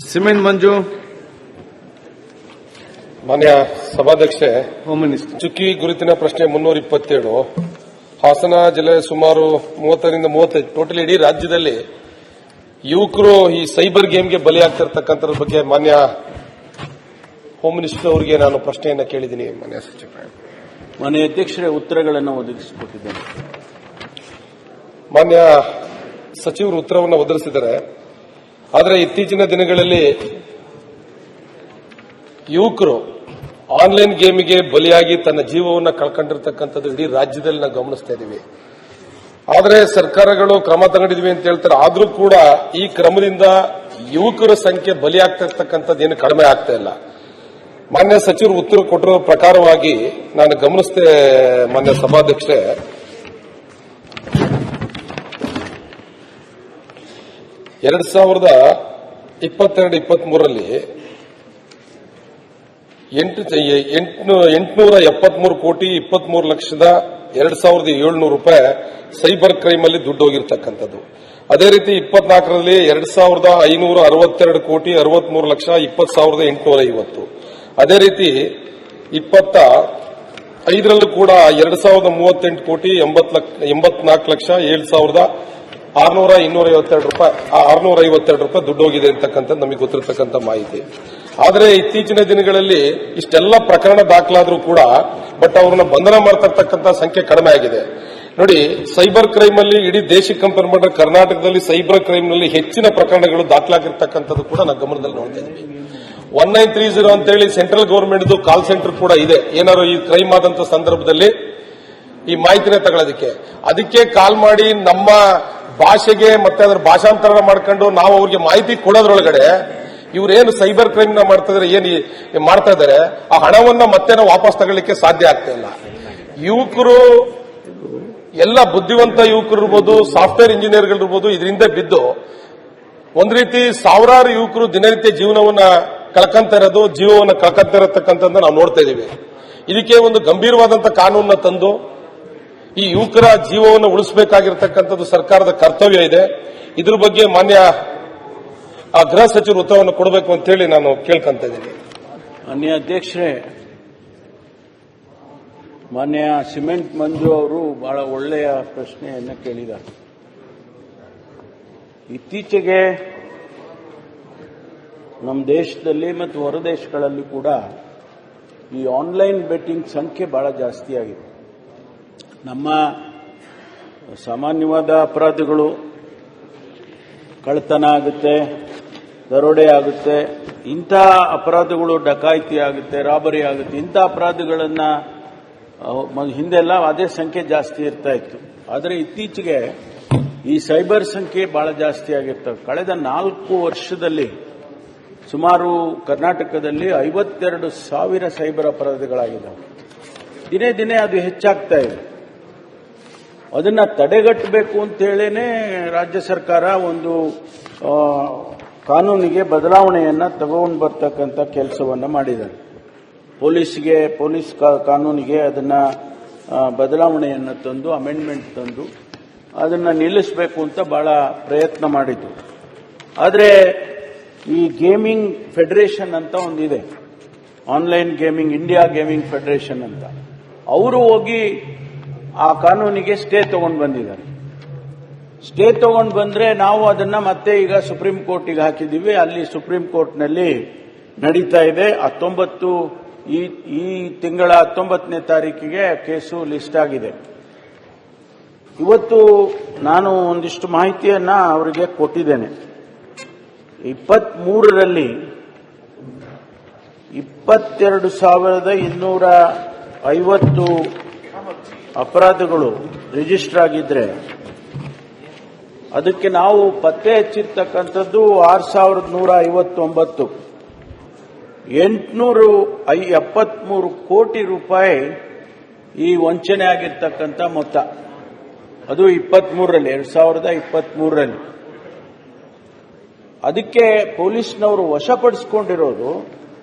Cement ಮಂಜು. ಮಾನ್ಯ ಸಭಾಧ್ಯಕ್ಷೆ, home minister. ಚುಕ್ಕಿ ಗುರುತಿನ ಪ್ರಶ್ನೆ 327. ಹಾಸನ ಜಿಲ್ಲೆ ಸುಮಾರು 30-35 ಟೋಟಲ್ ಇಡೀ ರಾಜ್ಯದಲ್ಲಿ ಯುವಕರು ಈ ಸೈಬರ್ ಗೇಮ್ಗೆ ಬಲಿಯಾಗ್ತಿರ್ತಕ್ಕಂಥದ್ರ ಬಗ್ಗೆ ಮಾನ್ಯ ಹೋಮ್ ಮಿನಿಸ್ಟರ್ ಅವರಿಗೆ ನಾನು ಪ್ರಶ್ನೆಯನ್ನ ಕೇಳಿದ್ದೀನಿ. ಮಾನ್ಯ ಸಚಿವರೇ, ಮಾನ್ಯ ಅಧ್ಯಕ್ಷರೇ, ಉತ್ತರಗಳನ್ನು ಒದಗಿಸಿಕೊಟ್ಟಿದ್ದೇನೆ. ಮಾನ್ಯ ಸಚಿವರು ಉತ್ತರವನ್ನು ಒದಗಿಸಿದ್ದಾರೆ. ಆದರೆ ಇತ್ತೀಚಿನ ದಿನಗಳಲ್ಲಿ ಯುವಕರು ಆನ್ಲೈನ್ ಗೇಮಿಗೆ ಬಲಿಯಾಗಿ ತನ್ನ ಜೀವವನ್ನು ಕಳ್ಕೊಂಡಿರ್ತಕ್ಕಂಥದ್ದು ಇಡೀ ರಾಜ್ಯದಲ್ಲಿ ನಾವು ಗಮನಿಸ್ತಾ ಇದ್ದೀವಿ. ಆದರೆ ಸರ್ಕಾರಗಳು ಕ್ರಮ ತಗೊಂಡಿದ್ವಿ ಅಂತ ಹೇಳ್ತಾರೆ. ಆದರೂ ಕೂಡ ಈ ಕ್ರಮದಿಂದ ಯುವಕರ ಸಂಖ್ಯೆ ಬಲಿಯಾಗ್ತಿರ್ತಕ್ಕಂಥದ್ದು ಏನು ಕಡಿಮೆ ಆಗ್ತಾ ಇಲ್ಲ. ಮಾನ್ಯ ಸಚಿವರು ಉತ್ತರ ಕೊಟ್ಟಿರೋ ಪ್ರಕಾರವಾಗಿ ನಾನು ಗಮನಿಸಿದೆ. ಮಾನ್ಯ ಸಭಾಧ್ಯಕ್ಷೆ, 2022-23ರಲ್ಲಿ 873 ಕೋಟಿ 23,23,700 ರೂಪಾಯಿ ಸೈಬರ್ ಕ್ರೈಮ್ ಅಲ್ಲಿ ದುಡ್ಡು ಹೋಗಿರ್ತಕ್ಕಂಥದ್ದು. ಅದೇ ರೀತಿ 24ರಲ್ಲಿ 2,562 ಕೋಟಿ 63,20,850. ಅದೇ ರೀತಿ 25ರಲ್ಲೂ ಕೂಡ 2,038 ಕೋಟಿ 84,07,652 ರೂಪಾಯಿ 652 ರೂಪಾಯಿ ದುಡ್ಡು ಹೋಗಿದೆ ಅಂತಕ್ಕಂಥದ್ದು ನಮಗೆ ಗೊತ್ತಿರತಕ್ಕಂಥ ಮಾಹಿತಿ. ಆದರೆ ಇತ್ತೀಚಿನ ದಿನಗಳಲ್ಲಿ ಇಷ್ಟೆಲ್ಲ ಪ್ರಕರಣ ದಾಖಲಾದರೂ ಕೂಡ ಬಟ್ ಅವ್ರನ್ನ ಬಂಧನ ಮಾಡ್ತಿರ್ತಕ್ಕಂಥ ಸಂಖ್ಯೆ ಕಡಿಮೆ ಆಗಿದೆ. ನೋಡಿ, ಸೈಬರ್ ಕ್ರೈಮ್ ಅಲ್ಲಿ ಇಡೀ ದೇಶಕ್ಕೆ ಕಂಪೇರ್ ಮಾಡಿದ್ರೆ ಕರ್ನಾಟಕದಲ್ಲಿ ಸೈಬರ್ ಕ್ರೈಮ್ ನಲ್ಲಿ ಹೆಚ್ಚಿನ ಪ್ರಕರಣಗಳು ದಾಖಲಾಗಿರ್ತಕ್ಕಂಥದ್ದು ಕೂಡ ನಾವು ಗಮನದಲ್ಲಿ ನೋಡ್ತಾ ಇದ್ವಿ. 1930 ಅಂತೇಳಿ ಸೆಂಟ್ರಲ್ ಗವರ್ಮೆಂಟ್ ಕಾಲ್ ಸೆಂಟರ್ ಕೂಡ ಇದೆ. ಏನಾದ್ರು ಈ ಕ್ರೈಮ್ ಆದಂತ ಸಂದರ್ಭದಲ್ಲಿ ಈ ಮಾಹಿತಿನ ತಗೊಳ್ಳೋದಕ್ಕೆ ಅದಕ್ಕೆ ಕಾಲ್ ಮಾಡಿ ನಮ್ಮ ಭಾಷೆಗೆ ಮತ್ತೆ ಅದರ ಭಾಷಾಂತರ ಮಾಡ್ಕೊಂಡು ನಾವು ಅವ್ರಿಗೆ ಮಾಹಿತಿ ಕೊಡೋದ್ರೊಳಗಡೆ ಇವರೇನು ಸೈಬರ್ ಕ್ರೈಮ್ ನ ಮಾಡ್ತಾ ಇದ್ದಾರೆ, ಆ ಹಣವನ್ನ ಮತ್ತೆ ನಾವು ವಾಪಸ್ ತಗೊಳ್ಳಿಕ್ಕೆ ಸಾಧ್ಯ ಆಗ್ತಾ ಇಲ್ಲ. ಯುವಕರು ಎಲ್ಲ ಬುದ್ಧಿವಂತ ಯುವಕರು ಇರ್ಬೋದು, ಸಾಫ್ಟ್ವೇರ್ ಇಂಜಿನಿಯರ್ಗಳಿರ್ಬೋದು, ಇದರಿಂದ ಬಿದ್ದು ಒಂದ್ ರೀತಿ ಸಾವಿರಾರು ಯುವಕರು ದಿನನಿತ್ಯ ಜೀವನವನ್ನ ಕಳ್ಕೊಂತ ಇರೋದು, ಜೀವವನ್ನ ಕಳ್ಕೊಂತ ಇರತಕ್ಕಂಥದ್ದು ನಾವು ನೋಡ್ತಾ ಇದೀವಿ. ಇದಕ್ಕೆ ಒಂದು ಗಂಭೀರವಾದಂತ ಕಾನೂನನ್ನ ತಂದು ಈ ಯುವಕರ ಜೀವವನ್ನು ಉಳಿಸಬೇಕಾಗಿರ್ತಕ್ಕಂಥದ್ದು ಸರ್ಕಾರದ ಕರ್ತವ್ಯ ಇದೆ. ಇದ್ರ ಬಗ್ಗೆ ಮಾನ್ಯ ಗೃಹ ಸಚಿವರು ಉತ್ತರವನ್ನು ಕೊಡಬೇಕು ಅಂತ ಹೇಳಿ ನಾನು ಕೇಳ್ಕೊಂತ ಇದ್ದೀನಿ. ಮಾನ್ಯ ಅಧ್ಯಕ್ಷರೇ, ಮಾನ್ಯ ಸಿಮೆಂಟ್ ಮಂಜು ಅವರು ಬಹಳ ಒಳ್ಳೆಯ ಪ್ರಶ್ನೆಯನ್ನು ಕೇಳಿದ್ದಾರೆ. ಇತ್ತೀಚೆಗೆ ನಮ್ಮ ದೇಶದಲ್ಲಿ ಮತ್ತು ಹೊರ ದೇಶಗಳಲ್ಲಿ ಕೂಡ ಈ ಆನ್ಲೈನ್ ಬೆಟ್ಟಿಂಗ್ ಸಂಖ್ಯೆ ಬಹಳ ಜಾಸ್ತಿ ಆಗಿದೆ. ನಮ್ಮ ಸಾಮಾನ್ಯವಾದ ಅಪರಾಧಗಳು, ಕಳ್ಳತನ ಆಗುತ್ತೆ, ದರೋಡೆ ಆಗುತ್ತೆ, ಇಂಥ ಅಪರಾಧಗಳು, ಡಕಾಯಿತಿ ಆಗುತ್ತೆ, ರಾಬರಿ ಆಗುತ್ತೆ, ಇಂಥ ಅಪರಾಧಗಳನ್ನು ಹಿಂದೆಲ್ಲ ಅದೇ ಸಂಖ್ಯೆ ಜಾಸ್ತಿ ಇರ್ತಾ ಇತ್ತು. ಆದರೆ ಇತ್ತೀಚೆಗೆ ಈ ಸೈಬರ್ ಸಂಖ್ಯೆ ಬಹಳ ಜಾಸ್ತಿ ಆಗಿರ್ತವೆ. ಕಳೆದ 4 ವರ್ಷದಲ್ಲಿ ಸುಮಾರು ಕರ್ನಾಟಕದಲ್ಲಿ 52,000 ಸೈಬರ್ ಅಪರಾಧಗಳಾಗಿದ್ದಾವೆ. ದಿನೇ ದಿನೇ ಅದು ಹೆಚ್ಚಾಗ್ತಾ ಇದೆ. ಅದನ್ನ ತಡೆಗಟ್ಟಬೇಕು ಅಂತೇಳೇನೆ ರಾಜ್ಯ ಸರ್ಕಾರ ಒಂದು ಕಾನೂನಿಗೆ ಬದಲಾವಣೆಯನ್ನ ತಗೊಂಡು ಬರ್ತಕ್ಕಂಥ ಕೆಲಸವನ್ನ ಮಾಡಿದ್ದಾರೆ. ಪೊಲೀಸ್ ಕಾನೂನಿಗೆ ಅದನ್ನ ಬದಲಾವಣೆಯನ್ನು ತಂದು, ಅಮೆಂಡ್ಮೆಂಟ್ ತಂದು ಅದನ್ನ ನಿಲ್ಲಿಸಬೇಕು ಅಂತ ಬಹಳ ಪ್ರಯತ್ನ ಮಾಡಿದ್ರು. ಆದರೆ ಈ ಗೇಮಿಂಗ್ ಫೆಡರೇಷನ್ ಅಂತ ಒಂದಿದೆ, online gaming India gaming federation ಅಂತ, ಅವರು ಹೋಗಿ ಆ ಕಾನೂನಿಗೆ ಸ್ಟೇ ತಗೊಂಡು ಬಂದಿದ್ದಾರೆ. ಸ್ಟೇ ತಗೊಂಡು ಬಂದ್ರೆ ನಾವು ಅದನ್ನ ಮತ್ತೆ ಈಗ ಸುಪ್ರೀಂ ಕೋರ್ಟಿಗೆ ಹಾಕಿದ್ದೀವಿ. ಅಲ್ಲಿ ಸುಪ್ರೀಂ ಕೋರ್ಟ್ನಲ್ಲಿ ನಡೀತಾ ಇದೆ. ಈ ತಿಂಗಳ 19ನೇ ತಾರೀಕಿಗೆ ಕೇಸು ಲಿಸ್ಟ್ ಆಗಿದೆ. ಇವತ್ತು ನಾನು ಒಂದಿಷ್ಟು ಮಾಹಿತಿಯನ್ನ ಅವರಿಗೆ ಕೊಟ್ಟಿದ್ದೇನೆ. 23ರಲ್ಲಿ 22,250 ಅಪರಾಧಗಳು ರಿಜಿಸ್ಟರ್ ಆಗಿದ್ರೆ ಅದಕ್ಕೆ ನಾವು ಪತ್ತೆ ಹಚ್ಚಿರ್ತಕ್ಕಂಥದ್ದು 6,159. 873 ಕೋಟಿ ರೂಪಾಯಿ ಈ ವಂಚನೆ ಆಗಿರ್ತಕ್ಕಂಥ ಮೊತ್ತ. ಅದು 2023ರಲ್ಲಿ. ಅದಕ್ಕೆ ಪೊಲೀಸ್ನವರು ವಶಪಡಿಸಿಕೊಂಡಿರೋದು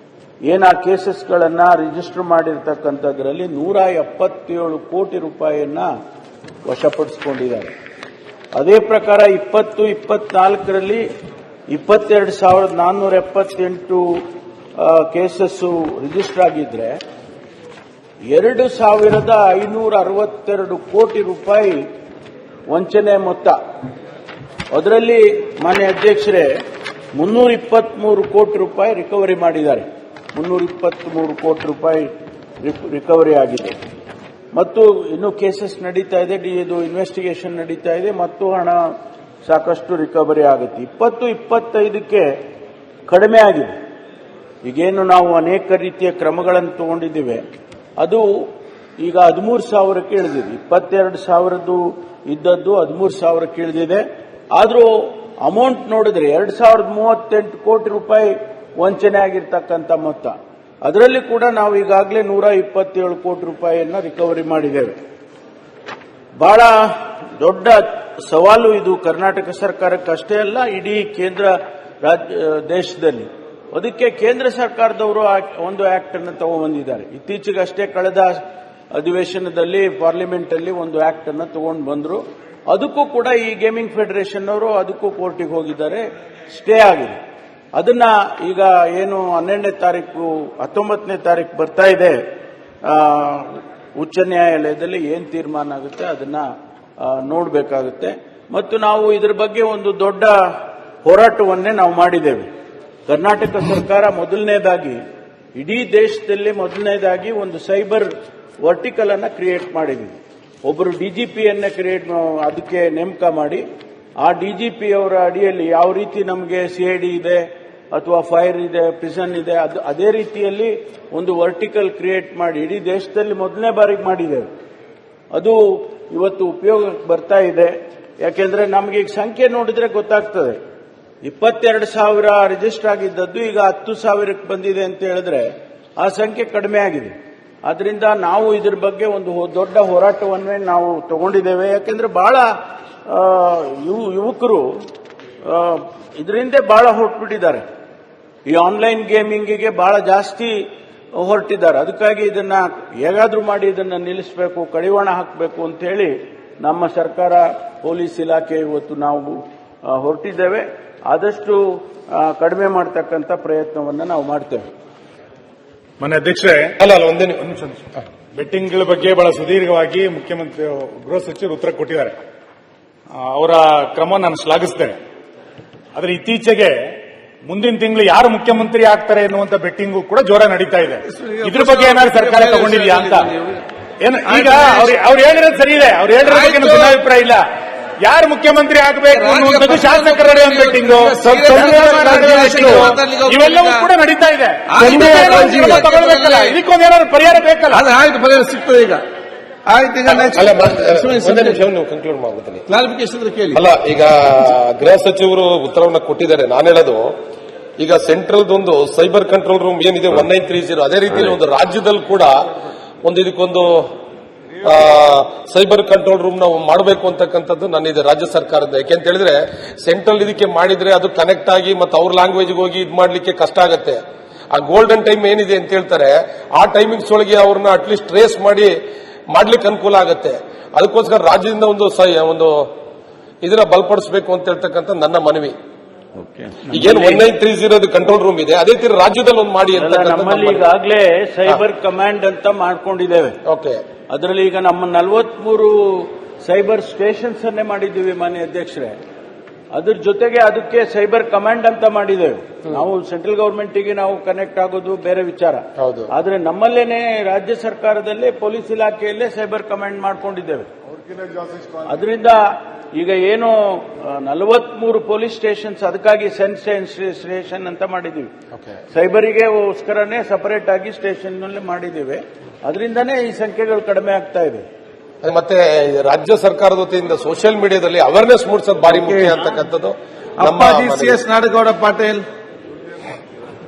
ಏನು ಆ ಕೇಸಸ್ಗಳನ್ನ ರಿಜಿಸ್ಟರ್ ಮಾಡಿರ್ತಕ್ಕಂಥದ್ರಲ್ಲಿ 177 ಕೋಟಿ ರೂಪಾಯಿಯನ್ನ ವಶಪಡಿಸಿಕೊಂಡಿದ್ದಾರೆ. ಅದೇ ಪ್ರಕಾರ 2024ರಲ್ಲಿ 22,478 ಕೇಸಸ್ ರಿಜಿಸ್ಟರ್ ಆಗಿದ್ರೆ 2,562 ಕೋಟಿ ರೂಪಾಯಿ ವಂಚನೆ ಮೊತ್ತ. ಅದರಲ್ಲಿ ಮಾನ್ಯ ಅಧ್ಯಕ್ಷರೇ 323 ಕೋಟಿ ರೂಪಾಯಿ ರಿಕವರಿ ಮಾಡಿದ್ದಾರೆ. 323 ಕೋಟಿ ರೂಪಾಯಿ ರಿಕವರಿ ಆಗಿದೆ. ಮತ್ತು ಇನ್ನೂ ಕೇಸಸ್ ನಡೀತಾ ಇದೆ, ಇದು ಇನ್ವೆಸ್ಟಿಗೇಷನ್ ನಡೀತಾ ಇದೆ, ಮತ್ತು ಹಣ ಸಾಕಷ್ಟು ರಿಕವರಿ ಆಗುತ್ತೆ. 2025ಕ್ಕೆ ಕಡಿಮೆ ಆಗಿದೆ. ಈಗೇನು ನಾವು ಅನೇಕ ರೀತಿಯ ಕ್ರಮಗಳನ್ನು ತಗೊಂಡಿದ್ದೇವೆ, ಅದು ಈಗ 13,000ಕ್ಕೆ ಇಳಿದಿದೆ. 22,000 ಇದ್ದದ್ದು 13,000ಕ್ಕೆ ಇಳಿದಿದೆ. ಆದರೂ ಅಮೌಂಟ್ ನೋಡಿದ್ರೆ 2,038 ಕೋಟಿ ರೂಪಾಯಿ ವಂಚನೆ ಆಗಿರ್ತಕ್ಕಂಥ ಮೊತ್ತ. ಅದರಲ್ಲಿ ಕೂಡ ನಾವು ಈಗಾಗಲೇ 127 ಕೋಟಿ ರೂಪಾಯಿಯನ್ನ ರಿಕವರಿ ಮಾಡಿದ್ದೇವೆ. ಬಹಳ ದೊಡ್ಡ ಸವಾಲು ಇದು ಕರ್ನಾಟಕ ಸರ್ಕಾರಕ್ಕಷ್ಟೇ ಅಲ್ಲ, ಇಡೀ ಕೇಂದ್ರ ದೇಶದಲ್ಲಿ. ಅದಕ್ಕೆ ಕೇಂದ್ರ ಸರ್ಕಾರದವರು ಒಂದು ಆಕ್ಟ್ ಅನ್ನು ತಗೊಂಡ್ಬಂದಿದ್ದಾರೆ. ಇತ್ತೀಚೆಗಷ್ಟೇ ಕಳೆದ ಅಧಿವೇಶನದಲ್ಲಿ ಪಾರ್ಲಿಮೆಂಟ್ ಅಲ್ಲಿ ಒಂದು ಆಕ್ಟ್ ಅನ್ನು ತಗೊಂಡು ಬಂದ್ರು. ಅದಕ್ಕೂ ಕೂಡ ಈ ಗೇಮಿಂಗ್ ಫೆಡರೇಷನ್ ಅವರು ಅದಕ್ಕೂ ಕೋರ್ಟಿಗೆ ಹೋಗಿದ್ದಾರೆ, ಸ್ಟೇ ಆಗಿದೆ. ಅದನ್ನ ಈಗ ಏನು 12ನೇ ತಾರೀಕು 19ನೇ ತಾರೀಕು ಬರ್ತಾ ಇದೆ, ಉಚ್ಚ ನ್ಯಾಯಾಲಯದಲ್ಲಿ ಏನ್ ತೀರ್ಮಾನ ಆಗುತ್ತೆ ಅದನ್ನ ನೋಡಬೇಕಾಗುತ್ತೆ. ಮತ್ತು ನಾವು ಇದರ ಬಗ್ಗೆ ಒಂದು ದೊಡ್ಡ ಹೋರಾಟವನ್ನೇ ನಾವು ಮಾಡಿದ್ದೇವೆ. ಕರ್ನಾಟಕ ಸರ್ಕಾರ ಮೊದಲನೇದಾಗಿ ಇಡೀ ದೇಶದಲ್ಲಿ ಮೊದಲನೇದಾಗಿ ಒಂದು ಸೈಬರ್ ವರ್ಟಿಕಲ್ ಅನ್ನ ಕ್ರಿಯೇಟ್ ಮಾಡಿದ್ವಿ. ಒಬ್ಬರು ಡಿಜಿಪಿಯನ್ನ ಅದಕ್ಕೆ ನೇಮಕ ಮಾಡಿ, ಆ ಡಿಜಿಪಿ ಅವರ ಅಡಿಯಲ್ಲಿ ಯಾವ ರೀತಿ ನಮಗೆ ಸಿಐಡಿ ಇದೆ ಅಥವಾ ಫೈರ್ ಇದೆ, ಪ್ರಿಸನ್ ಇದೆ, ಅದೇ ರೀತಿಯಲ್ಲಿ ಒಂದು ವರ್ಟಿಕಲ್ ಕ್ರಿಯೇಟ್ ಮಾಡಿ ಇಡೀ ದೇಶದಲ್ಲಿ ಮೊದಲನೇ ಬಾರಿಗೆ ಮಾಡಿದ್ದೇವೆ. ಅದು ಇವತ್ತು ಉಪಯೋಗಕ್ಕೆ ಬರ್ತಾ ಇದೆ. ಯಾಕೆಂದ್ರೆ ನಮಗೆ ಈಗ ಸಂಖ್ಯೆ ನೋಡಿದ್ರೆ ಗೊತ್ತಾಗ್ತದೆ. 22,000 ರಿಜಿಸ್ಟರ್ ಆಗಿದ್ದದ್ದು ಈಗ 10,000ಕ್ಕೆ ಬಂದಿದೆ ಅಂತ ಹೇಳಿದ್ರೆ ಆ ಸಂಖ್ಯೆ ಕಡಿಮೆ ಆಗಿದೆ. ಆದ್ರಿಂದ ನಾವು ಇದ್ರ ಬಗ್ಗೆ ಒಂದು ದೊಡ್ಡ ಹೋರಾಟವನ್ನೇ ನಾವು ತಗೊಂಡಿದ್ದೇವೆ. ಯಾಕೆಂದ್ರೆ ಬಹಳ ಯುವಕರು ಇದರಿಂದ ಬಹಳ ಹೊರಟ್ಬಿಟ್ಟಿದ್ದಾರೆ. ಈ ಆನ್ಲೈನ್ ಗೇಮಿಂಗಿಗೆ ಬಹಳ ಜಾಸ್ತಿ ಹೊರಟಿದ್ದಾರೆ. ಅದಕ್ಕಾಗಿ ಇದನ್ನ ಹೇಗಾದ್ರೂ ಮಾಡಿ ಇದನ್ನ ನಿಲ್ಲಿಸಬೇಕು, ಕಡಿವಾಣ ಹಾಕಬೇಕು ಅಂತ ಹೇಳಿ ನಮ್ಮ ಸರ್ಕಾರ, ಪೊಲೀಸ್ ಇಲಾಖೆ ಇವತ್ತು ನಾವು ಹೊರಟಿದ್ದೇವೆ. ಆದಷ್ಟು ಕಡಿಮೆ ಮಾಡತಕ್ಕಂಥ ಪ್ರಯತ್ನವನ್ನ ನಾವು ಮಾಡ್ತೇವೆ. ಮಾನ್ಯ ಅಧ್ಯಕ್ಷರೇ, ಒಂದೇ ನಿಮಿಷ. ಬೆಟ್ಟಿಂಗ್ಗಳ ಬಗ್ಗೆ ಬಹಳ ಸುದೀರ್ಘವಾಗಿ ಮುಖ್ಯಮಂತ್ರಿ ಗೃಹ ಸಚಿವರು ಉತ್ತರ ಕೊಟ್ಟಿದ್ದಾರೆ. ಅವರ ಕ್ರಮ ನಾನು ಶ್ಲಾಘಿಸ್ತೇನೆ. ಆದರೆ ಇತ್ತೀಚೆಗೆ ಮುಂದಿನ ತಿಂಗಳು ಯಾರು ಮುಖ್ಯಮಂತ್ರಿ ಆಗ್ತಾರೆ ಎನ್ನುವಂತ ಬೆಟ್ಟಿಂಗು ಕೂಡ ಜೋರ ನಡೀತಾ ಇದೆ. ಇದ್ರ ಬಗ್ಗೆ ಏನಾದ್ರು ಸರ್ಕಾರ ತಗೊಂಡಿದ್ಯಾ ಅಂತ ಈಗ ಅವ್ರು ಹೇಳಿರೋದು ಸರಿ ಇದೆ. ಅವ್ರು ಹೇಳಿರೋ ಬಗ್ಗೆ ಭಿನ್ನಾಭಿಪ್ರಾಯ ಇಲ್ಲ. ಯಾರು ಮುಖ್ಯಮಂತ್ರಿ ಆಗಬೇಕು ಅನ್ನುವಂಥದ್ದು ಶಾಸಕರ ಬೆಟ್ಟಿಂಗು, ಇವೆಲ್ಲವೂ ಕೂಡ ನಡೀತಾ ಇದೆ. ತಗೊಳ್ಬೇಕಲ್ಲ, ಇದಕ್ಕೊಂದೇನಾದ್ರು ಪರಿಹಾರ ಬೇಕಲ್ಲ. ಆಯ್ತು, ಪರಿಹಾರ ಸಿಗ್ತದೆ ಈಗ. ಆಯ್ತು, ಈಗ ಕನ್ಕ್ಲೂಡ್ ಮಾಡ್ತೀನಿ. ಕ್ಲಾರಿಫಿಕೇಶನ್ ಕೇಳಿ. ಅಲ್ಲ, ಈಗ ಗೃಹ ಸಚಿವರು ಉತ್ತರವನ್ನು ಕೊಟ್ಟಿದ್ದಾರೆ. ನಾನು ಹೇಳೋದು, ಈಗ ಸೆಂಟ್ರಲ್ದೊಂದು ಸೈಬರ್ ಕಂಟ್ರೋಲ್ ರೂಮ್ ಏನಿದೆ 1930, ಅದೇ ರೀತಿ ಒಂದು ರಾಜ್ಯದಲ್ಲಿ ಕೂಡ ಇದಕ್ಕೊಂದು ಸೈಬರ್ ಕಂಟ್ರೋಲ್ ರೂಮ್ ನಾವು ಮಾಡಬೇಕು ಅಂತಕ್ಕಂಥದ್ದು ನನ್ನಿದೆ ರಾಜ್ಯ ಸರ್ಕಾರದ. ಯಾಕೆಂತ ಹೇಳಿದ್ರೆ ಸೆಂಟ್ರಲ್ ಇದಕ್ಕೆ ಮಾಡಿದ್ರೆ ಅದು ಕನೆಕ್ಟ್ ಆಗಿ ಮತ್ತೆ ಅವ್ರ ಲ್ಯಾಂಗ್ವೇಜ್ಗೆ ಹೋಗಿ ಇದು ಮಾಡ್ಲಿಕ್ಕೆ ಕಷ್ಟ ಆಗುತ್ತೆ. ಆ ಗೋಲ್ಡನ್ ಟೈಮ್ ಏನಿದೆ ಅಂತ ಹೇಳ್ತಾರೆ, ಆ ಟೈಮಿಂಗ್ಸ್ ಒಳಗೆ ಅವ್ರನ್ನ ಅಟ್ಲೀಸ್ಟ್ ಟ್ರೇಸ್ ಮಾಡ್ಲಿಕ್ಕೆ ಅನುಕೂಲ ಆಗುತ್ತೆ. ಅದಕ್ಕೋಸ್ಕರ ರಾಜ್ಯದಿಂದ ಒಂದು ಇದನ್ನ ಬಲಪಡಿಸಬೇಕು ಅಂತ ಹೇಳ್ತಕ್ಕಂಥ ನನ್ನ ಮನವಿ. ಈಗೇನು 1930 ಕಂಟ್ರೋಲ್ ರೂಮ್ ಇದೆ, ಅದೇ ತೀರ ರಾಜ್ಯದಲ್ಲಿ ಒಂದು ಮಾಡಿ ಅಂತ. ನಮ್ಮಲ್ಲಿ ಈಗಾಗಲೇ ಸೈಬರ್ ಕಮಾಂಡ್ ಅಂತ ಮಾಡ್ಕೊಂಡಿದ್ದೇವೆ. ಓಕೆ, ಅದರಲ್ಲಿ ಈಗ ನಮ್ಮ 43 ಸೈಬರ್ ಸ್ಟೇಷನ್ಸ್ ಅನ್ನೇ ಮಾಡಿದ್ದೀವಿ ಮಾನ್ಯ ಅಧ್ಯಕ್ಷರೇ. ಅದ್ರ ಜೊತೆಗೆ ಅದಕ್ಕೆ ಸೈಬರ್ ಕಮಾಂಡ್ ಅಂತ ಮಾಡಿದ್ದೇವೆ. ನಾವು ಸೆಂಟ್ರಲ್ ಗವರ್ಮೆಂಟ್ಗೆ ನಾವು ಕನೆಕ್ಟ್ ಆಗೋದು ಬೇರೆ ವಿಚಾರ. ಆದ್ರೆ ನಮ್ಮಲ್ಲೇನೆ ರಾಜ್ಯ ಸರ್ಕಾರದಲ್ಲೇ ಪೊಲೀಸ್ ಇಲಾಖೆಯಲ್ಲೇ ಸೈಬರ್ ಕಮಾಂಡ್ ಮಾಡ್ಕೊಂಡಿದ್ದೇವೆ. ಅದರಿಂದ ಈಗ ಏನು 43 ಪೊಲೀಸ್ ಸ್ಟೇಷನ್ಸ್, ಅದಕ್ಕಾಗಿ ಸ್ಟೇಷನ್ ಅಂತ ಮಾಡಿದ್ದೀವಿ. ಸೈಬರಿಗೆಗೋಸ್ಕರನೇ ಸಪರೇಟ್ ಆಗಿ ಸ್ಟೇಷನ್ ನಲ್ಲಿ ಮಾಡಿದ್ದೀವಿ. ಅದರಿಂದನೇ ಈ ಸಂಖ್ಯೆಗಳು ಕಡಿಮೆ ಆಗ್ತಾ ಇದೆ. ಮತ್ತೆ ರಾಜ್ಯ ಸರ್ಕಾರದ ವತಿಯಿಂದ ಸೋಷಿಯಲ್ ಮೀಡಿಯಾದಲ್ಲಿ ಅವೇರ್ನೆಸ್ ಮೂಡಿಸೋದು ಭಾರಿ ಮುಖ್ಯ ಅಂತಕ್ಕಂಥದ್ದು. CS ನಾಡಗೌಡ ಪಾಟೀಲ್.